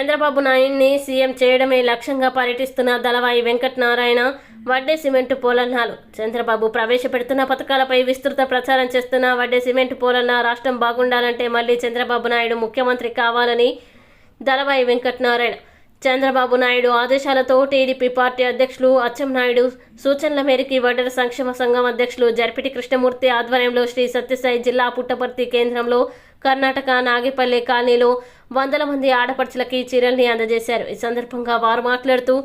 చంద్రబాబు నాయుడిని సీఎం చేయడమే లక్ష్యంగా పర్యటిస్తున్న దళవాయి వెంకటనారాయణ వడ్డే సిమెంటు పోలన్నాలు. చంద్రబాబు ప్రవేశపెడుతున్న పథకాలపై విస్తృత ప్రచారం చేస్తున్న వడ్డే సిమెంటు పోలన్న రాష్ట్రం బాగుండాలంటే మళ్లీ చంద్రబాబు నాయుడు ముఖ్యమంత్రి కావాలని దళవాయి వెంకటనారాయణ చంద్రబాబు నాయుడు ఆదేశాలతో టీడీపీ పార్టీ అధ్యక్షులు అచ్చెన్నాయుడు సూచనల మేరకు వడ్డెర సంక్షేమ సంఘం అధ్యక్షులు జర్పిటి కృష్ణమూర్తి ఆధ్వర్యంలో శ్రీ సత్యసాయి జిల్లా పుట్టపర్తి కేంద్రంలో కర్ణాటక నాగిపల్లి కాలనీలో వందల మంది ఆడపడుచులకి చీరల్ని అందజేశారు. ఈ సందర్భంగా వారు మాట్లాడుతూ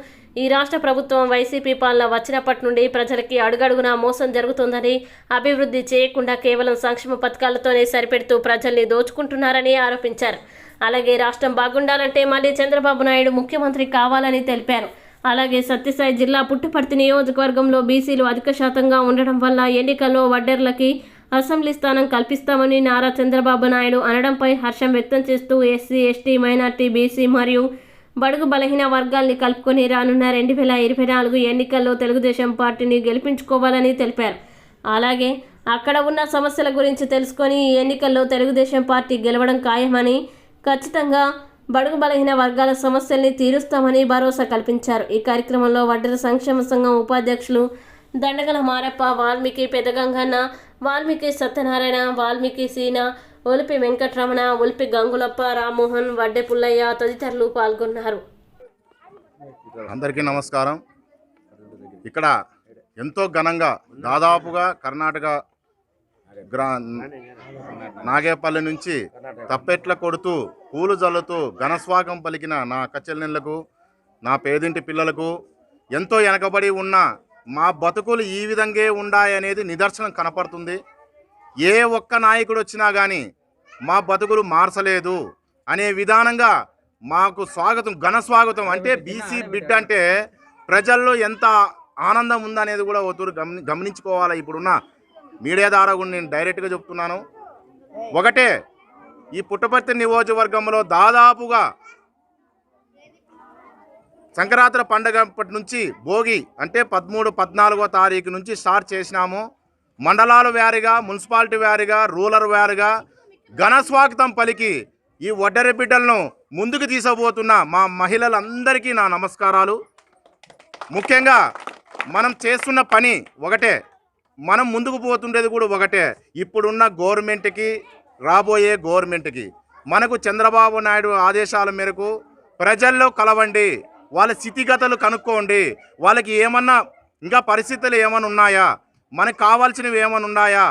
ఈ రాష్ట్ర ప్రభుత్వం వైసీపీ పాలన వచ్చినప్పటి నుండి ప్రజలకి అడుగడుగునా మోసం జరుగుతుందని, అభివృద్ధి చేయకుండా కేవలం సంక్షేమ పథకాలతోనే సరిపెడుతూ ప్రజల్ని దోచుకుంటున్నారని ఆరోపించారు. అలాగే రాష్ట్రం బాగుండాలంటే మళ్ళీ చంద్రబాబు నాయుడు ముఖ్యమంత్రి కావాలని తెలిపారు. అలాగే సత్యసాయి జిల్లా పుట్టపర్తి నియోజకవర్గంలో బీసీలు అధిక శాతంగా ఉండడం వల్ల ఎన్నికల్లో వడ్డెర్లకి అసెంబ్లీ స్థానం కల్పిస్తామని నారా చంద్రబాబు నాయుడు అనడంపై హర్షం వ్యక్తం చేస్తూ ఎస్సీ, ఎస్టీ, మైనార్టీ, బీసీ మరియు బడుగు బలహీన వర్గాల్ని కలుపుకొని రానున్న 2024 ఎన్నికల్లో తెలుగుదేశం పార్టీని గెలిపించుకోవాలని తెలిపారు. అలాగే అక్కడ ఉన్న సమస్యల గురించి తెలుసుకొని ఈ ఎన్నికల్లో తెలుగుదేశం పార్టీ గెలవడం ఖాయమని, ఖచ్చితంగా బడుగు బలహీన వర్గాల సమస్యల్ని తీరుస్తామని భరోసా కల్పించారు. ఈ కార్యక్రమంలో వడ్డెర సంక్షేమ సంఘం ఉపాధ్యక్షులు దండగల మారప్ప, వాల్మీకి పెదగంగన్న, వాల్మీకి సత్యనారాయణ, వాల్మీకి సీన, ఒలిపి వెంకటరమణ, ఒలిపి గంగులప్ప, రామ్మోహన్, వడ్డే పుల్లయ్య తదితరులు పాల్గొన్నారు. అందరికీ నమస్కారం. ఇక్కడ ఎంతో ఘనంగా దాదాపుగా కర్ణాటక నాగేపల్లి నుంచి తప్పెట్ల కొడుతూ పూలు జల్లుతూ ఘనస్వాగం పలికిన నా అక్కచెల్లెళ్లకు, నా పేదింటి పిల్లలకు, ఎంతో వెనకబడి ఉన్న మా బతుకులు ఈ విధంగా ఉండాయనేది నిదర్శనం కనపడుతుంది. ఏ ఒక్క నాయకుడు వచ్చినా కానీ మా బతుకులు మార్చలేదు అనే విధానంగా మాకు స్వాగతం, ఘన స్వాగతం. అంటే బీసీ బిడ్డ అంటే ప్రజల్లో ఎంత ఆనందం ఉందనేది కూడా ఒత్తురు గమనించుకోవాలి. ఇప్పుడున్న మీడియా ద్వారా కూడా నేను డైరెక్ట్గా చెప్తున్నాను. ఒకటే, ఈ పుట్టపర్తి నియోజకవర్గంలో దాదాపుగా సంక్రాంతి పండుగప్పటి నుంచి భోగి అంటే 13, 14వ తారీఖు నుంచి స్టార్ట్ చేసినాము. మండలాల వారీగా, మున్సిపాలిటీ వారీగా, రూరల్ వారీగా ఘన స్వాగతం పలికి ఈ వడ్డెర బిడ్డలను ముందుకు తీసుకుపోతున్న మా మహిళలందరికీ నా నమస్కారాలు. ముఖ్యంగా మనం చేస్తున్న పని ఒకటే, మనం ముందుకు పోతుండేది కూడా ఒకటే. ఇప్పుడున్న గవర్నమెంట్కి, రాబోయే గవర్నమెంట్కి మనకు చంద్రబాబు నాయుడు ఆదేశాల మేరకు ప్రజల్లో కలవండి, వాళ్ళ స్థితిగతులు కనుక్కోండి, వాళ్ళకి ఏమన్నా ఇంకా పరిస్థితులు ఏమైనా ఉన్నాయా, మనకు కావాల్సినవి ఏమైనా ఉన్నాయా,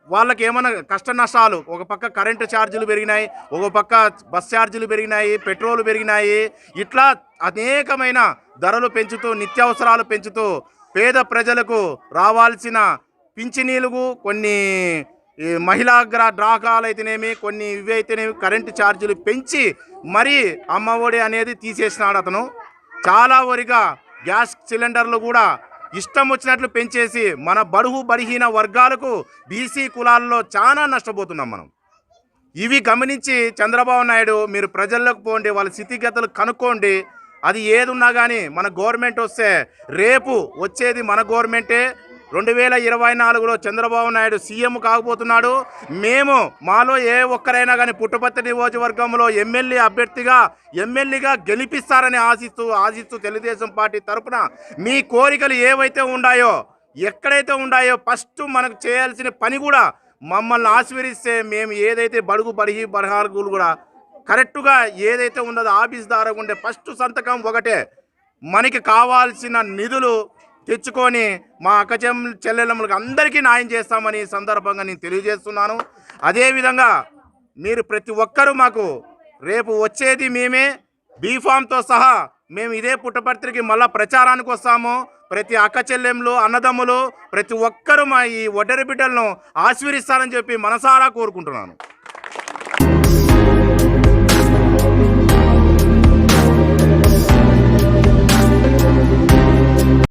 వాళ్ళకి ఏమైనా కష్ట నష్టాలు. ఒక పక్క కరెంటు ఛార్జీలు పెరిగినాయి, ఒక పక్క బస్ ఛార్జీలు పెరిగినాయి, పెట్రోల్ పెరిగినాయి, ఇట్లా అనేకమైన ధరలు పెంచుతూ, నిత్యావసరాలు పెంచుతూ పేద ప్రజలకు రావాల్సిన పింఛనీలు, కొన్ని మహిళా డ్రాకాలు అయితేనేమి, కొన్ని ఇవి అయితేనేమి కరెంటు ఛార్జీలు పెంచి మరీ అమ్మఒడి అనేది తీసేసినాడు అతను. చాలా వరగా గ్యాస్ సిలిండర్లు కూడా ఇష్టం వచ్చినట్లు పెంచేసి మన బడుగు బలహీన వర్గాలకు, బీసీ కులాల్లో చాలా నష్టపోతున్నాం మనం. ఇవి గమనించి చంద్రబాబు నాయుడు మీరు ప్రజల్లోకి పోండి, వాళ్ళ స్థితిగతులు కనుక్కోండి. అది ఏది ఉన్నా కానీ మన గవర్నమెంట్ వస్తే, రేపు వచ్చేది మన గవర్నమెంటే. 2024లో చంద్రబాబు నాయుడు సీఎం కాకపోతున్నాడు. మేము మాలో ఏ ఒక్కరైనా కానీ పుట్టపర్తి నియోజకవర్గంలో ఎమ్మెల్యేగా గెలిపిస్తారని ఆశిస్తూ తెలుగుదేశం పార్టీ తరఫున మీ కోరికలు ఏవైతే ఉన్నాయో, ఎక్కడైతే ఉన్నాయో ఫస్ట్ మనకు చేయాల్సిన పని కూడా మమ్మల్ని ఆశీర్వదిస్తే మేము ఏదైతే బడుగు బలహీన కూడా కరెక్టుగా ఏదైతే ఉన్నదో ఆఫీస్ ద్వారా ఉండే ఫస్ట్ సంతకం ఒకటే, మనకి కావాల్సిన నిధులు తెచ్చుకొని మా చెల్లెళ్ళకి అందరికీ న్యాయం చేస్తామని సందర్భంగా నేను తెలియజేస్తున్నాను. అదేవిధంగా మీరు ప్రతి ఒక్కరూ మాకు రేపు వచ్చేది మేమే, బీఫామ్తో సహా మేము ఇదే పుట్టపర్తికి మళ్ళీ ప్రచారానికి వస్తాము. ప్రతి అక్క చెల్లెళ్ళు, అన్నదమ్ములు ప్రతి ఒక్కరూ మా ఈ వడ్డెర బిడ్డలను ఆశీర్వదిస్తారని చెప్పి మనసారా కోరుకుంటున్నాను.